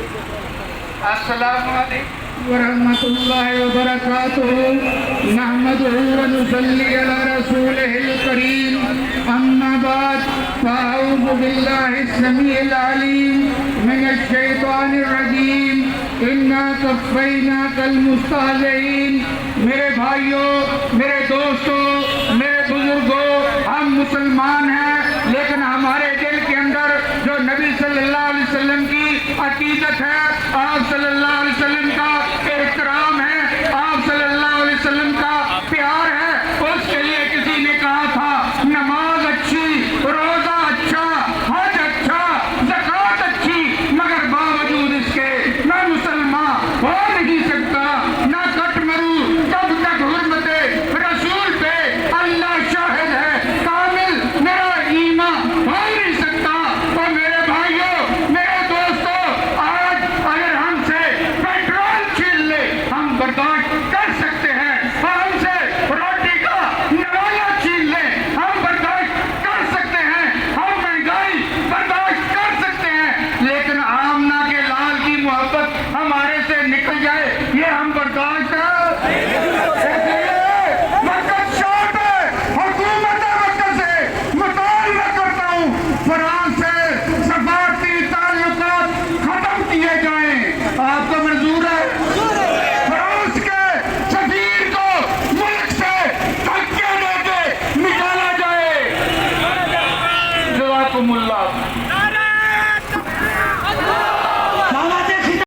السلام علیکم ورحمۃ اللہ وبرکاتہ نحمدہ ونصلی علی رسولہ الکریم اما بعد فاعوذ باللہ السمیع العلیم من الشیطان الرجیم انا کفیناک المستہزئین۔ میرے بھائیوں، میرے دوستوں، میرے بزرگوں، ہم مسلمان ہیں لیکن ہمارے دل کے اندر جو نبی صلی اللہ علیہ وسلم کی عقیدت ہے، آج